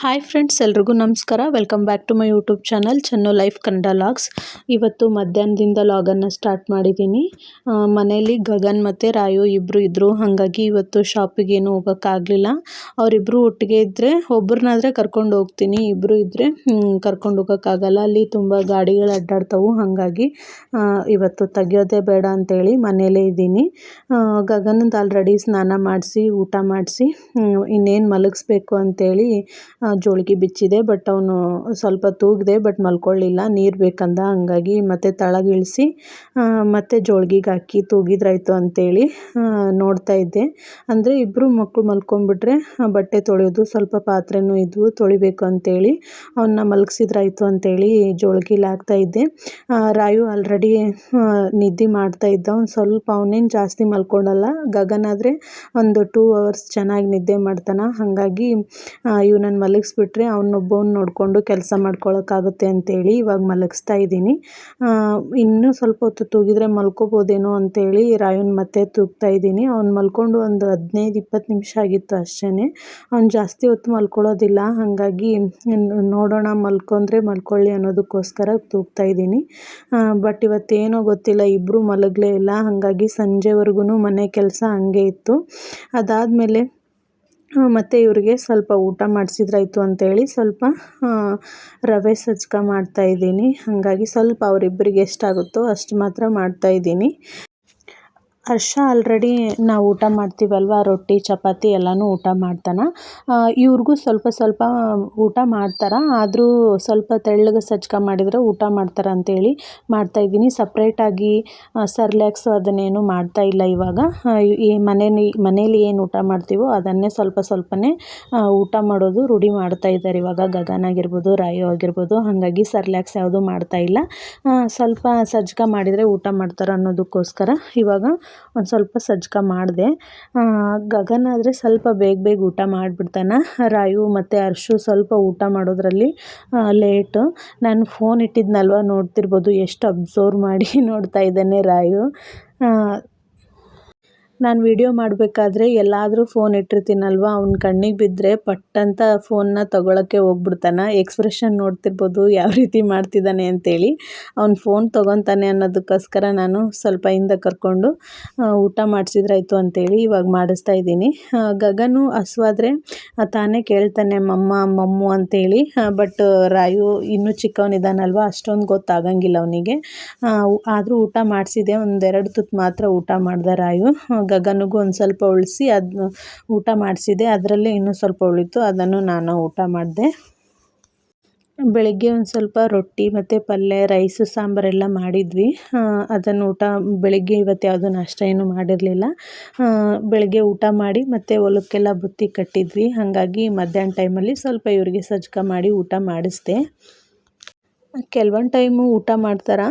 Hi friends, ಎಲ್ರಿಗೂ ನಮಸ್ಕಾರ. Welcome back to my YouTube channel Channu life Kannada logs. ಇವತ್ತು ಮಧ್ಯಾಹ್ನದಿಂದ ಲಾಗನ್ನು ಸ್ಟಾರ್ಟ್ ಮಾಡಿದ್ದೀನಿ. ಮನೆಯಲ್ಲಿ ಗಗನ್ ಮತ್ತು ರಾಯು ಇಬ್ಬರು ಇದ್ದರು. ಹಾಗಾಗಿ ಇವತ್ತು ಶಾಪಿಗೇನು ಹೋಗೋಕ್ಕಾಗಲಿಲ್ಲ. ಅವರಿಬ್ಬರು ಒಟ್ಟಿಗೆ ಇದ್ದರೆ ಒಬ್ಬರನ್ನಾದರೆ ಕರ್ಕೊಂಡು ಹೋಗ್ತೀನಿ, ಇಬ್ಬರು ಇದ್ದರೆ ಕರ್ಕೊಂಡು ಹೋಗೋಕ್ಕಾಗಲ್ಲ. ಅಲ್ಲಿ ತುಂಬ ಗಾಡಿಗಳು ಅಡ್ಡಾಡ್ತವೆ. ಹಾಗಾಗಿ ಇವತ್ತು ತೆಗಿಯೋದೇ ಬೇಡ ಅಂತೇಳಿ ಮನೆಯಲ್ಲೇ ಇದ್ದೀನಿ. ಗಗನಂದು ಆಲ್ರೆಡಿ ಸ್ನಾನ ಮಾಡಿಸಿ ಊಟ ಮಾಡಿಸಿ ಇನ್ನೇನು ಮಲಗಿಸ್ಬೇಕು ಅಂತೇಳಿ ಜೋಳಿಗೆ ಬಿಚ್ಚಿದೆ. ಬಟ್ ಅವನು ಸ್ವಲ್ಪ ತೂಗಿದೆ, ಬಟ್ ಮಲ್ಕೊಳ್ಳಿಲ್ಲ, ನೀರು ಬೇಕಂದ. ಹಂಗಾಗಿ ಮತ್ತೆ ತಳಗಿಳಿಸಿ ಮತ್ತೆ ಜೋಳಿಗೆಗೆ ಹಾಕಿ ತೂಗಿದ್ರಾಯ್ತು ಅಂತೇಳಿ ನೋಡ್ತಾ ಇದ್ದೆ. ಅಂದರೆ ಇಬ್ಬರು ಮಕ್ಕಳು ಮಲ್ಕೊಂಡ್ಬಿಟ್ರೆ ಬಟ್ಟೆ ತೊಳೆಯೋದು, ಸ್ವಲ್ಪ ಪಾತ್ರೆನೂ ಇದ್ವು ತೊಳಿಬೇಕು ಅಂತೇಳಿ ಅವನ್ನ ಮಲಗಿಸಿದ್ರಾಯ್ತು ಅಂತೇಳಿ ಜೋಳಿಗೆಲಿ ಹಾಕ್ತಾ ಇದ್ದೆ. ರಾಯು ಆಲ್ರೆಡಿ ನಿದ್ದೆ ಮಾಡ್ತಾ ಇದ್ದ. ಒಂದು ಸ್ವಲ್ಪ ಅವನೇನು ಜಾಸ್ತಿ ಮಲ್ಕೊಂಡಲ್ಲ. ಗಗನ್ ಆದರೆ ಒಂದು 2 hours ಚೆನ್ನಾಗಿ ನಿದ್ದೆ ಮಾಡ್ತಾನೆ. ಹಾಗಾಗಿ ಇವನನ್ನು ಮಲಗಿಸ್ಬಿಟ್ರೆ ಅವನೊಬ್ಬವನ್ನ ನೋಡಿಕೊಂಡು ಕೆಲಸ ಮಾಡ್ಕೊಳ್ಳೋಕ್ಕಾಗುತ್ತೆ ಅಂತೇಳಿ ಇವಾಗ ಮಲಗಿಸ್ತಾ ಇದ್ದೀನಿ. ಇನ್ನೂ ಸ್ವಲ್ಪ ಹೊತ್ತು ತೂಗಿದ್ರೆ ಮಲ್ಕೋಬೋದೇನೋ ಅಂತೇಳಿ ರಾಯುನ್ ಮತ್ತೆ ತೂಗ್ತಾ ಇದ್ದೀನಿ. ಅವ್ನು ಮಲ್ಕೊಂಡು ಒಂದು 15-20 ನಿಮಿಷ ಆಗಿತ್ತು ಅಷ್ಟೇ. ಅವ್ನು ಜಾಸ್ತಿ ಹೊತ್ತು ಮಲ್ಕೊಳ್ಳೋದಿಲ್ಲ. ಹಾಗಾಗಿ ನೋಡೋಣ, ಮಲ್ಕೊಂಡ್ರೆ ಮಲ್ಕೊಳ್ಳಿ ಅನ್ನೋದಕ್ಕೋಸ್ಕರ ತೂಗ್ತಾ ಇದ್ದೀನಿ. ಬಟ್ ಇವತ್ತೇನೋ ಗೊತ್ತಿಲ್ಲ, ಇಬ್ಬರು ಮಲಗಲೇ ಇಲ್ಲ. ಹಾಗಾಗಿ ಸಂಜೆವರೆಗೂ ಮನೆ ಕೆಲಸ ಹಂಗೆ ಇತ್ತು. ಅದಾದಮೇಲೆ ಮತ್ತು ಇವರಿಗೆ ಸ್ವಲ್ಪ ಊಟ ಮಾಡಿಸಿದ್ರಾಯ್ತು ಅಂತೇಳಿ ಸ್ವಲ್ಪ ರವೆ ಸಜ್ಕ ಮಾಡ್ತಾಯಿದ್ದೀನಿ. ಹಾಗಾಗಿ ಸ್ವಲ್ಪ ಅವರಿಬ್ಬರಿಗೆ ಎಷ್ಟಾಗುತ್ತೋ ಅಷ್ಟು ಮಾತ್ರ ಮಾಡ್ತಾಯಿದ್ದೀನಿ. ಹರ್ಷ ಆಲ್ರೆಡಿ ನಾವು ಊಟ ಮಾಡ್ತೀವಲ್ವ, ರೊಟ್ಟಿ ಚಪಾತಿ ಎಲ್ಲನೂ ಊಟ ಮಾಡ್ತಾನೆ. ಇವ್ರಿಗೂ ಸ್ವಲ್ಪ ಸ್ವಲ್ಪ ಊಟ ಮಾಡ್ತಾರೆ. ಆದರೂ ಸ್ವಲ್ಪ ತೆಳ್ಳಗೆ ಸಜ್ಕ ಮಾಡಿದರೆ ಊಟ ಮಾಡ್ತಾರೆ ಅಂತೇಳಿ ಮಾಡ್ತಾಯಿದ್ದೀನಿ. ಸಪ್ರೇಟಾಗಿ ಸರ್ಲ್ಯಾಕ್ಸು ಅದನ್ನೇನು ಮಾಡ್ತಾಯಿಲ್ಲ ಇವಾಗ. ಈ ಮನೇಲಿ ಏನು ಊಟ ಮಾಡ್ತೀವೋ ಅದನ್ನೇ ಸ್ವಲ್ಪ ಸ್ವಲ್ಪನೇ ಊಟ ಮಾಡೋದು ರೂಢಿ ಮಾಡ್ತಾಯಿದ್ದಾರೆ ಇವಾಗ. ಗಗನ್ ಆಗಿರ್ಬೋದು, ರಾಯು ಆಗಿರ್ಬೋದು. ಹಾಗಾಗಿ ಸರ್ಲ್ಯಾಕ್ಸ್ ಯಾವುದೂ ಮಾಡ್ತಾಯಿಲ್ಲ. ಸ್ವಲ್ಪ ಸಜ್ಕ ಮಾಡಿದರೆ ಊಟ ಮಾಡ್ತಾರೆ ಅನ್ನೋದಕ್ಕೋಸ್ಕರ ಇವಾಗ ಒಂದು ಸ್ವಲ್ಪ ಸಜ್ಕ ಮಾಡಿದೆ. ಗಗನ್ ಆದರೆ ಸ್ವಲ್ಪ ಬೇಗ ಊಟ ಮಾಡಿಬಿಡ್ತಾನೆ. ರಾಯು ಮತ್ತು ಹರ್ಷು ಸ್ವಲ್ಪ ಊಟ ಮಾಡೋದ್ರಲ್ಲಿ ಲೇಟು. ನಾನು ಫೋನ್ ಇಟ್ಟಿದ್ನಲ್ವ, ನೋಡ್ತಿರ್ಬೋದು ಎಷ್ಟು ಅಬ್ಸರ್ವ್ ಮಾಡಿ ನೋಡ್ತಾ ಇದ್ದಾನೆ ರಾಯು. ನಾನು ವಿಡಿಯೋ ಮಾಡಬೇಕಾದ್ರೆ ಎಲ್ಲಾದರೂ ಫೋನ್ ಇಟ್ಟಿರ್ತೀನಲ್ವ, ಅವ್ನ ಕಣ್ಣಿಗೆ ಬಿದ್ದರೆ ಪಟ್ಟಂತ ಫೋನ್ನ ತೊಗೊಳಕ್ಕೆ ಹೋಗ್ಬಿಡ್ತಾನೆ. ಎಕ್ಸ್ಪ್ರೆಷನ್ ನೋಡ್ತಿರ್ಬೋದು ಯಾವ ರೀತಿ ಮಾಡ್ತಿದ್ದಾನೆ ಅಂತೇಳಿ. ಅವ್ನು ಫೋನ್ ತೊಗೊತಾನೆ ಅನ್ನೋದಕ್ಕೋಸ್ಕರ ನಾನು ಸ್ವಲ್ಪ ಹಿಂದೆ ಕರ್ಕೊಂಡು ಊಟ ಮಾಡಿಸಿದ್ರಾಯ್ತು ಅಂತೇಳಿ ಇವಾಗ ಮಾಡಿಸ್ತಾ ಇದ್ದೀನಿ. ಗಗನು ಹಸುವಾದರೆ ತಾನೇ ಕೇಳ್ತಾನೆ ಮಮ್ಮು ಅಂತೇಳಿ. ಬಟ್ ರಾಯು ಇನ್ನೂ ಚಿಕ್ಕವನಿದ್ದಾನಲ್ವ, ಅಷ್ಟೊಂದು ಗೊತ್ತಾಗಂಗಿಲ್ಲ ಅವನಿಗೆ. ಆದರೂ ಊಟ ಮಾಡಿಸಿದೆ. 1-2 ತುತ್ತು ಮಾತ್ರ ಊಟ ಮಾಡ್ದೆ ರಾಯು. ಗಗನಿಗೂ ಒಂದು ಸ್ವಲ್ಪ ಉಳಿಸಿ ಅದನ್ನ ಊಟ ಮಾಡಿಸಿದೆ. ಅದರಲ್ಲೇ ಇನ್ನೂ ಸ್ವಲ್ಪ ಉಳಿತು, ಅದನ್ನು ನಾನು ಊಟ ಮಾಡಿದೆ. ಬೆಳಗ್ಗೆ ಒಂದು ಸ್ವಲ್ಪ ರೊಟ್ಟಿ ಮತ್ತು ಪಲ್ಯ, ರೈಸು, ಸಾಂಬಾರೆಲ್ಲ ಮಾಡಿದ್ವಿ. ಅದನ್ನು ಬೆಳಗ್ಗೆ ಇವತ್ತು ಯಾವುದೂ ನಾಷ್ಟ ಏನೂ ಮಾಡಿರಲಿಲ್ಲ. ಬೆಳಗ್ಗೆ ಊಟ ಮಾಡಿ ಮತ್ತು ಹೊಲಕ್ಕೆಲ್ಲ ಬುತ್ತಿ ಕಟ್ಟಿದ್ವಿ. ಹಾಗಾಗಿ ಮಧ್ಯಾಹ್ನ ಟೈಮಲ್ಲಿ ಸ್ವಲ್ಪ ಇವರಿಗೆ ಸಜ್ಕ ಮಾಡಿ ಊಟ ಮಾಡಿಸ್ದೆ. ಕೆಲವೊಂದು ಟೈಮು ಊಟ ಮಾಡ್ತಾರೆ,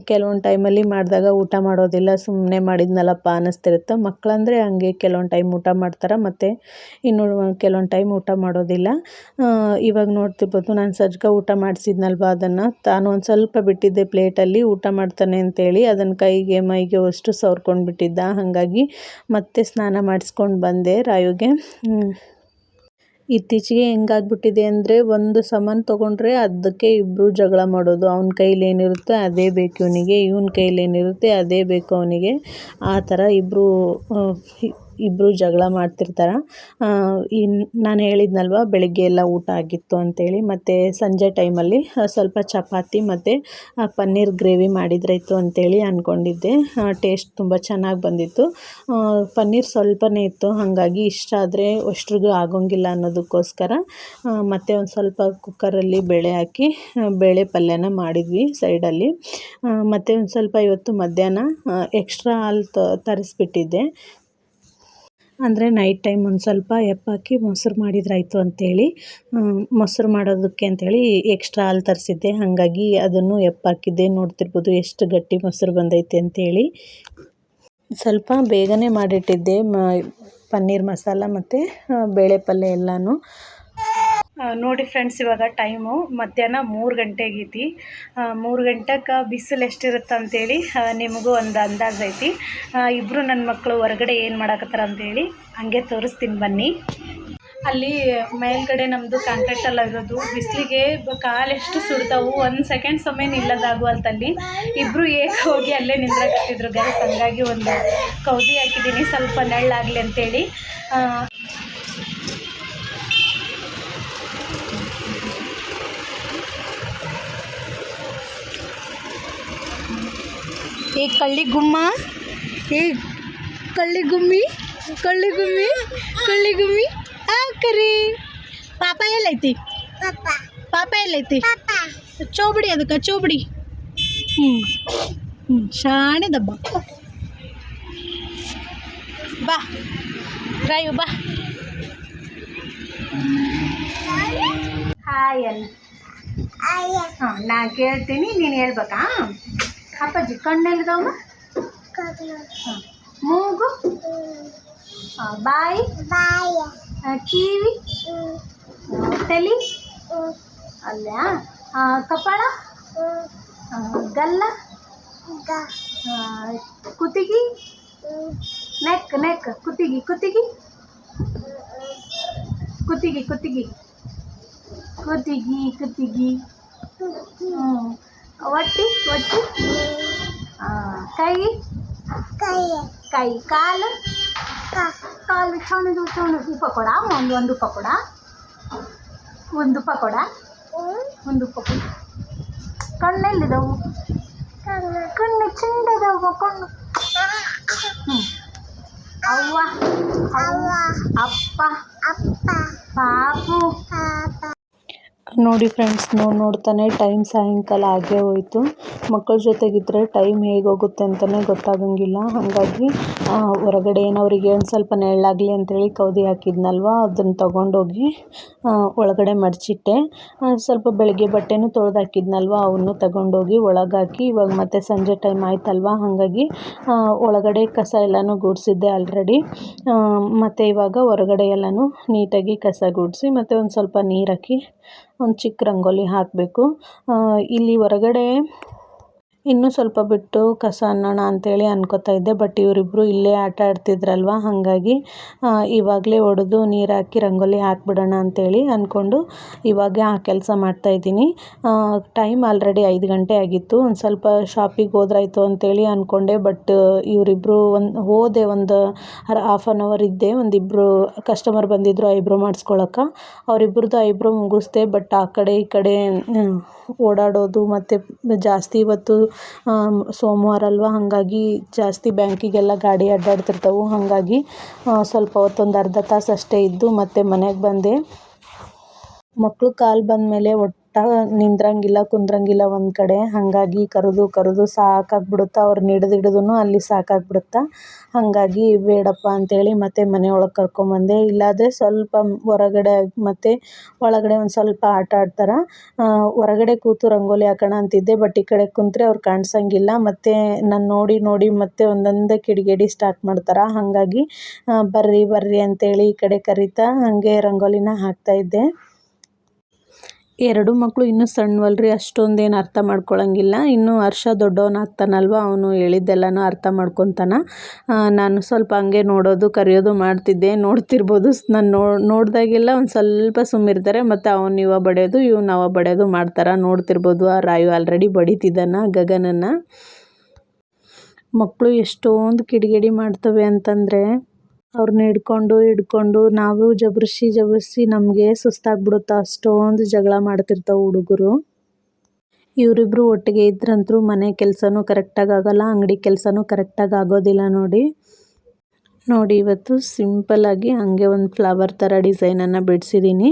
ಕೆಲವೊಂದು ಟೈಮಲ್ಲಿ ಮಾಡಿದಾಗ ಊಟ ಮಾಡೋದಿಲ್ಲ. ಸುಮ್ಮನೆ ಮಾಡಿದ್ನಲ್ಲಪ್ಪ ಅನ್ನಿಸ್ತಿರುತ್ತೆ. ಮಕ್ಕಳಂದರೆ ಹಂಗೆ, ಕೆಲವೊಂದು ಟೈಮ್ ಊಟ ಮಾಡ್ತಾರೆ ಮತ್ತು ಕೆಲವೊಂದು ಟೈಮ್ ಊಟ ಮಾಡೋದಿಲ್ಲ. ಇವಾಗ ನೋಡ್ತಿರ್ಬೋದು, ನಾನು ಸಜ್ಕ ಊಟ ಮಾಡಿಸಿದ್ನಲ್ವ, ಅದನ್ನು ತಾನು ಒಂದು ಸ್ವಲ್ಪ ಬಿಟ್ಟಿದ್ದೆ ಪ್ಲೇಟಲ್ಲಿ. ಊಟ ಮಾಡ್ತಾನೆ ಅಂತೇಳಿ ಅದನ್ನು ಕೈಗೆ ಮೈಗೆ ಅಷ್ಟು ಸವರ್ಕೊಂಡು ಬಿಟ್ಟಿದ್ದ. ಹಾಗಾಗಿ ಮತ್ತೆ ಸ್ನಾನ ಮಾಡಿಸ್ಕೊಂಡು ಬಂದೆ ರಾಯುಗೆ. ಇತ್ತೀಚೆಗೆ ಹೆಂಗಾಗ್ಬಿಟ್ಟಿದೆ ಅಂದರೆ, ಒಂದು ಸಾಮಾನು ತೊಗೊಂಡ್ರೆ ಅದಕ್ಕೆ ಇಬ್ಬರು ಜಗಳ ಮಾಡೋದು. ಅವನ ಕೈಲಿ ಏನಿರುತ್ತೆ ಅದೇ ಬೇಕು ಇವನಿಗೆ, ಇವನ ಕೈಲಿ ಏನಿರುತ್ತೆ ಅದೇ ಬೇಕು ಅವನಿಗೆ. ಆ ಥರ ಇಬ್ಬರು ಜಗಳ ಮಾಡ್ತಿರ್ತಾರೆ. ನಾನು ಹೇಳಿದ್ನಲ್ವ ಬೆಳಗ್ಗೆ ಎಲ್ಲ ಊಟ ಆಗಿತ್ತು ಅಂತೇಳಿ. ಮತ್ತು ಸಂಜೆ ಟೈಮಲ್ಲಿ ಸ್ವಲ್ಪ ಚಪಾತಿ ಮತ್ತು ಪನ್ನೀರ್ ಗ್ರೇವಿ ಮಾಡಿದ್ರಾಯ್ತು ಅಂತೇಳಿ ಅಂದ್ಕೊಂಡಿದ್ದೆ. ಟೇಸ್ಟ್ ತುಂಬ ಚೆನ್ನಾಗಿ ಬಂದಿತ್ತು. ಪನ್ನೀರ್ ಸ್ವಲ್ಪನೇ ಇತ್ತು, ಹಾಗಾಗಿ ಇಷ್ಟ ಆದರೆ ಅಷ್ಟ್ರಿಗೂ ಆಗೋಂಗಿಲ್ಲ ಅನ್ನೋದಕ್ಕೋಸ್ಕರ ಮತ್ತು ಒಂದು ಸ್ವಲ್ಪ ಕುಕ್ಕರಲ್ಲಿ ಬೇಳೆ ಹಾಕಿ ಬೇಳೆ ಪಲ್ಯನ ಮಾಡಿದ್ವಿ ಸೈಡಲ್ಲಿ. ಮತ್ತು ಒಂದು ಸ್ವಲ್ಪ ಇವತ್ತು ಮಧ್ಯಾಹ್ನ ಎಕ್ಸ್ಟ್ರಾ ಹಾಲು ತರಿಸ್ಬಿಟ್ಟಿದ್ದೆ. ಅಂದರೆ ನೈಟ್ ಟೈಮ್ ಒಂದು ಸ್ವಲ್ಪ ಎಪ್ಪಾಕಿ ಮೊಸರು ಮಾಡಿದ್ರಾಯ್ತು ಅಂತೇಳಿ, ಮೊಸರು ಮಾಡೋದಕ್ಕೆ ಅಂತೇಳಿ ಎಕ್ಸ್ಟ್ರಾ ಹಾಲು ತರಿಸಿದ್ದೆ. ಹಾಗಾಗಿ ಅದನ್ನು ಎಪ್ಪಾಕಿದ್ದೆ. ನೋಡ್ತಿರ್ಬೋದು ಎಷ್ಟು ಗಟ್ಟಿ ಮೊಸರು ಬಂದೈತೆ ಅಂತೇಳಿ. ಸ್ವಲ್ಪ ಬೇಗನೆ ಮಾಡಿಟ್ಟಿದ್ದೆ ಪನ್ನೀರ್ ಮಸಾಲ ಮತ್ತು ಬೇಳೆ ಪಲ್ಯ ಎಲ್ಲನೂ. ನೋಡಿ ಫ್ರೆಂಡ್ಸ್, ಇವಾಗ ಟೈಮು ಮಧ್ಯಾಹ್ನ 3 ಗಂಟೆ ಆಗೈತಿ. 3 ಗಂಟೆಗೆ ಬಿಸಿಲು ಎಷ್ಟಿರುತ್ತೆ ಅಂತೇಳಿ ನಿಮಗೂ ಒಂದು ಅಂದಾಜು ಐತಿ. ಇಬ್ಬರು ನನ್ನ ಮಕ್ಕಳು ಹೊರಗಡೆ ಏನು ಮಾಡಾಕತ್ತಾರ ಅಂತೇಳಿ ಹಂಗೆ ತೋರಿಸ್ತೀನಿ ಬನ್ನಿ. ಅಲ್ಲಿ ಮೇಲ್ಗಡೆ ನಮ್ಮದು ಕಾಂಕ್ರೀಟೆಲ್ಲ ಇರೋದು, ಬಿಸಿಲಿಗೆ ಕಾಲೆಷ್ಟು ಸುಡ್ತಾವು, 1 ಸೆಕೆಂಡ್ ಸಮಯ ನಿಲ್ಲೋದಾಗುವಲ್ತಲ್ಲಿ. ಇಬ್ಬರು ಹೋಗಿ ಅಲ್ಲೇ ನಿಂದ್ರಾಕತ್ತಿದ್ರು ಗೈಸ್. ಹಂಗಾಗಿ ಒಂದು ಕೌದಿ ಹಾಕಿದ್ದೀನಿ ಸ್ವಲ್ಪ ನೆಳ್ಳಾಗಲಿ ಅಂತೇಳಿ. ಏ ಕಳ್ಳಿ ಗುಮ್ಮ, ಏ ಕಳ್ಳಿ ಗುಮ್ಮಿ, ಕಳ್ಳಿ ಗುಮ್ಮಿ, ಕಳ್ಳಿ ಗುಮ್ಮಿ ಕರಿ. ಪಾಪ ಎಲ್ಲೈತಿ? ಪಾಪ ಎಲ್ಲೈತಿ? ಚೋಬಡಿ ಅದಕ್ಕೆ ಚೋಬಡಿ. ಶಾಣೆ ದಬ್ಬ. ಬಾ ರಾಯು ಬಾ. ಹಾಯ್ ಅಲ್ಲ. ಹಾಂ ನಾ ಕೇಳ್ತೀನಿ, ನೀನು ಹೇಳ್ಬೇಕಾ? ಅಪ್ಪಾಜಿ ಕಣ್ಣೆಲ್ದವ? ಹಾಂ ಮೂಗು, ಬಾಯಿ, ಕಿವಿ, ತಲೆ ಅಲ್ಲ, ಕಪಾಳ, ಗಲ್ಲ, ಕುತ್ತಿಗೆ, ನೆಕ್ ನೆಕ್, ಕುತ್ತಿಗೆ ಕುತ್ತಿಗೆ ಕುತ್ತಿಗೆ ಕುತ್ತಿಗೆ ಕುತ್ತಿಗೆ ಕುತ್ತಿಗೆ, ಹೊಟ್ಟಿ ಹೊಟ್ಟಿ, ಕೈ ಕೈ, ಕಾಲು ಕಾಲು, ಚಣದು ಚಣದು, ಪಕೋಡ ಒಂದು ಪಕೋಡ, ಒಂದು ಪಕೋಡ, ಒಂದು ಪಕೋಡ. ಕಣ್ಣೆಲ್ಲಿದ್ದವು? ಕಣ್ಣು ಚೆಂದದವು ಕಣ್ಣು. ಅವ್ವ ಅಪ್ಪ ಪಾಪು. ನೋಡಿ ಫ್ರೆಂಡ್ಸ್, ನೋಡ್ತಾನೆ ಟೈಮ್ ಸಾಯಂಕಾಲ ಆಗೇ ಹೋಯಿತು. ಮಕ್ಕಳ ಜೊತೆಗಿದ್ದರೆ ಟೈಮ್ ಹೇಗೆ ಹೋಗುತ್ತೆ ಅಂತಲೇ ಗೊತ್ತಾಗಂಗಿಲ್ಲ. ಹಾಗಾಗಿ ಹೊರಗಡೆ ಏನವರಿಗೆ ಒಂದು ಸ್ವಲ್ಪ ನೆರಳಾಗಲಿ ಅಂಥೇಳಿ ಕೌದಿ ಹಾಕಿದ್ನಲ್ವ, ಅದನ್ನು ತೊಗೊಂಡೋಗಿ ಒಳಗಡೆ ಮಡಚಿಟ್ಟೆ. ಸ್ವಲ್ಪ ಬೆಳಗ್ಗೆ ಬಟ್ಟೆನೂ ತೊಳೆದು ಹಾಕಿದ್ನಲ್ವ, ಅವನ್ನು ತಗೊಂಡೋಗಿ ಒಳಗಾಕಿ. ಇವಾಗ ಮತ್ತೆ ಸಂಜೆ ಟೈಮ್ ಆಯ್ತಲ್ವ, ಹಾಗಾಗಿ ಒಳಗಡೆ ಕಸ ಎಲ್ಲನೂ ಗುಡಿಸಿದ್ದೆ ಆಲ್ರೆಡಿ. ಮತ್ತು ಇವಾಗ ಹೊರಗಡೆ ಎಲ್ಲನೂ ನೀಟಾಗಿ ಕಸ ಗುಡಿಸಿ ಮತ್ತು ಒಂದು ಸ್ವಲ್ಪ ನೀರು ಹಾಕಿ ಒಂದು ಚಿಕ್ಕ ರಂಗೋಲಿ ಹಾಕಬೇಕು. ಇಲ್ಲಿ ಹೊರಗಡೆ ಇನ್ನೂ ಸ್ವಲ್ಪ ಬಿಟ್ಟು ಕಸ ಅನ್ನೋಣ ಅಂಥೇಳಿ ಅನ್ಕೋತಾ ಇದ್ದೆ. ಬಟ್ ಇವರಿಬ್ಬರು ಇಲ್ಲೇ ಆಟ ಆಡ್ತಿದ್ರಲ್ವ, ಹಾಗಾಗಿ ಇವಾಗಲೇ ಹೊಡೆದು ನೀರು ಹಾಕಿ ರಂಗೋಲಿ ಹಾಕ್ಬಿಡೋಣ ಅಂಥೇಳಿ ಅಂದ್ಕೊಂಡು ಇವಾಗ ಆ ಕೆಲಸ ಮಾಡ್ತಾಯಿದ್ದೀನಿ. ಟೈಮ್ ಆಲ್ರೆಡಿ 5 ಗಂಟೆ ಆಗಿತ್ತು. ಒಂದು ಸ್ವಲ್ಪ ಶಾಪಿಗೆ ಹೋದ್ರಾಯ್ತು ಅಂಥೇಳಿ ಅಂದ್ಕೊಂಡೆ. ಬಟ್ ಇವರಿಬ್ಬರು ಹೋದೆ ಒಂದು ಹಾಫ್ ಆನ್ ಅವರ್ ಇದ್ದೆ. ಒಂದಿಬ್ಬರು ಕಸ್ಟಮರ್ ಬಂದಿದ್ದರು ಐಬ್ರೋ ಮಾಡಿಸ್ಕೊಳಕ್ಕೆ. ಅವರಿಬ್ಬರದ್ದು ಐಬ್ರೋ ಮುಗಿಸ್ದೆ. ಬಟ್ ಆ ಕಡೆ ಈ ಕಡೆ ಓಡಾಡೋದು ಮತ್ತು ಜಾಸ್ತಿ ಇವತ್ತು ಸೋಮವಾರ ಅಲ್ವ, ಹಾಗಾಗಿ ಜಾಸ್ತಿ ಬ್ಯಾಂಕಿಗೆಲ್ಲ ಗಾಡಿ ಅಡ್ಡಾಡ್ತಿರ್ತವೆ. ಹಾಗಾಗಿ ಸ್ವಲ್ಪ ಹೊತ್ತೊಂದು ಅರ್ಧ ತಾಸು ಅಷ್ಟೇ ಇದ್ದು ಮತ್ತೆ ಮನೆಗೆ ಬಂದೆ. ಮಕ್ಕಳು ಕಾಲು ಬಂದಮೇಲೆ ನಿಂದ್ರಂಗಿಲ್ಲ ಕುಂದ್ರಂಗಿಲ್ಲ ಒಂದು ಕಡೆ. ಹಾಗಾಗಿ ಕರೆದು ಸಾಕಾಗ್ಬಿಡುತ್ತೆ. ಅವ್ರನ್ನ ಹಿಡಿದು ಅಲ್ಲಿ ಸಾಕಾಗ್ಬಿಡುತ್ತೆ. ಹಾಗಾಗಿ ಬೇಡಪ್ಪ ಅಂಥೇಳಿ ಮತ್ತೆ ಮನೆಯೊಳಗೆ ಕರ್ಕೊಂಬಂದೆ. ಇಲ್ಲಾದರೆ ಸ್ವಲ್ಪ ಹೊರಗಡೆ ಮತ್ತು ಒಳಗಡೆ ಒಂದು ಸ್ವಲ್ಪ ಆಟ ಆಡ್ತಾರೆ. ಹೊರಗಡೆ ಕೂತು ರಂಗೋಲಿ ಹಾಕೋಣ ಅಂತಿದ್ದೆ. ಬಟ್ ಈ ಕಡೆ ಕುಂತ್ರೆ ಅವ್ರು ಕಾಣಿಸಂಗಿಲ್ಲ. ಮತ್ತು ನಾನು ನೋಡಿ ಮತ್ತೆ ಒಂದೊಂದೇ ಕಿಡಿಗೇಡಿ ಸ್ಟಾರ್ಟ್ ಮಾಡ್ತಾರೆ. ಹಾಗಾಗಿ ಬರ್ರಿ ಅಂಥೇಳಿ ಈ ಕಡೆ ಕರೀತಾ ಹಾಗೆ ರಂಗೋಲಿನ ಹಾಕ್ತಾಯಿದ್ದೆ. 2 ಮಕ್ಕಳು ಇನ್ನೂ ಸಣ್ಣವಲ್ರಿ, ಅಷ್ಟೊಂದೇನು ಅರ್ಥ ಮಾಡ್ಕೊಳಂಗಿಲ್ಲ. ಇನ್ನೂ ಹರ್ಷ ದೊಡ್ಡವನಾಗ್ತಾನಲ್ವ, ಅವನು ಹೇಳಿದ್ದೆಲ್ಲನೂ ಅರ್ಥ ಮಾಡ್ಕೊತಾನೆ. ನಾನು ಸ್ವಲ್ಪ ಹಂಗೆ ನೋಡೋದು ಕರೆಯೋದು ಮಾಡ್ತಿದ್ದೆ. ನೋಡ್ತಿರ್ಬೋದು, ನಾನು ನೋಡಿದಾಗೆಲ್ಲ ಒಂದು ಸ್ವಲ್ಪ ಸುಮ್ಮಿರ್ತಾರೆ. ಮತ್ತು ಅವನು ಇವ ಬಡಿಯೋದು ಇವ್ನು ಅವ ಬಡಿಯೋದು ಮಾಡ್ತಾರೆ. ನೋಡ್ತಿರ್ಬೋದು, ಆ ರಾಯು ಆಲ್ರೆಡಿ ಬಡಿತಿದ್ದಾನೆ ಗಗನನ್ನು. ಮಕ್ಕಳು ಎಷ್ಟೊಂದು ಕಿಡಿಗೇಡಿ ಮಾಡ್ತವೆ ಅಂತಂದರೆ ಅವ್ರನ್ನ ಹಿಡ್ಕೊಂಡು ನಾವು ಜಬರ್ಸಿ ನಮಗೆ ಸುಸ್ತಾಗ್ಬಿಡುತ್ತೆ. ಅಷ್ಟೊಂದು ಜಗಳ ಮಾಡ್ತಿರ್ತಾವೆ ಹುಡುಗರು. ಇವರಿಬ್ಬರು ಒಟ್ಟಿಗೆ ಇದ್ರಂತೂ ಮನೆ ಕೆಲಸನೂ ಕರೆಕ್ಟಾಗಿ ಆಗೋಲ್ಲ, ಅಂಗಡಿ ಕೆಲಸನೂ ಕರೆಕ್ಟಾಗಿ ಆಗೋದಿಲ್ಲ. ನೋಡಿ ಇವತ್ತು ಸಿಂಪಲ್ಲಾಗಿ ಹಾಗೆ ಒಂದು ಫ್ಲವರ್ ಥರ ಡಿಸೈನನ್ನು ಬಿಡಿಸಿದ್ದೀನಿ.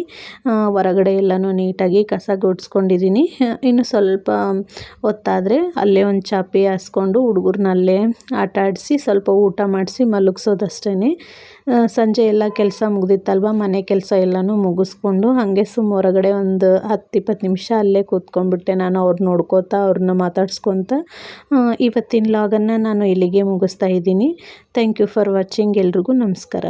ಹೊರಗಡೆ ಎಲ್ಲನೂ ನೀಟಾಗಿ ಕಸ ಗುಡಿಸ್ಕೊಂಡಿದ್ದೀನಿ. ಇನ್ನು ಸ್ವಲ್ಪ ಹೊತ್ತಾದರೆ ಅಲ್ಲೇ ಒಂದು ಚಾಪೆ ಹಾಸ್ಕೊಂಡು ಹುಡುಗರನ್ನ ಅಲ್ಲೇ ಆಟ ಆಡಿಸಿ ಸ್ವಲ್ಪ ಊಟ ಮಾಡಿಸಿ ಮಲಗಿಸೋದಷ್ಟೇ. ಸಂಜೆ ಎಲ್ಲ ಕೆಲಸ ಮುಗ್ದಿತ್ತಲ್ವ, ಮನೆ ಕೆಲಸ ಎಲ್ಲನೂ ಮುಗಿಸ್ಕೊಂಡು ಹಾಗೆ ಹೊರಗಡೆ ಒಂದು 10-20 ನಿಮಿಷ ಅಲ್ಲೇ ಕೂತ್ಕೊಂಡ್ಬಿಟ್ಟೆ ನಾನು. ಅವ್ರು ನೋಡ್ಕೋತಾ ಅವ್ರನ್ನ ಮಾತಾಡ್ಸ್ಕೊತ ಇವತ್ತಿನ ಲಾಗನ್ನು ನಾನು ಇಲ್ಲಿಗೆ ಮುಗಿಸ್ತಾ ಇದ್ದೀನಿ. Thank you for watching. ಎಲ್ರಿಗೂ ನಮಸ್ಕಾರ.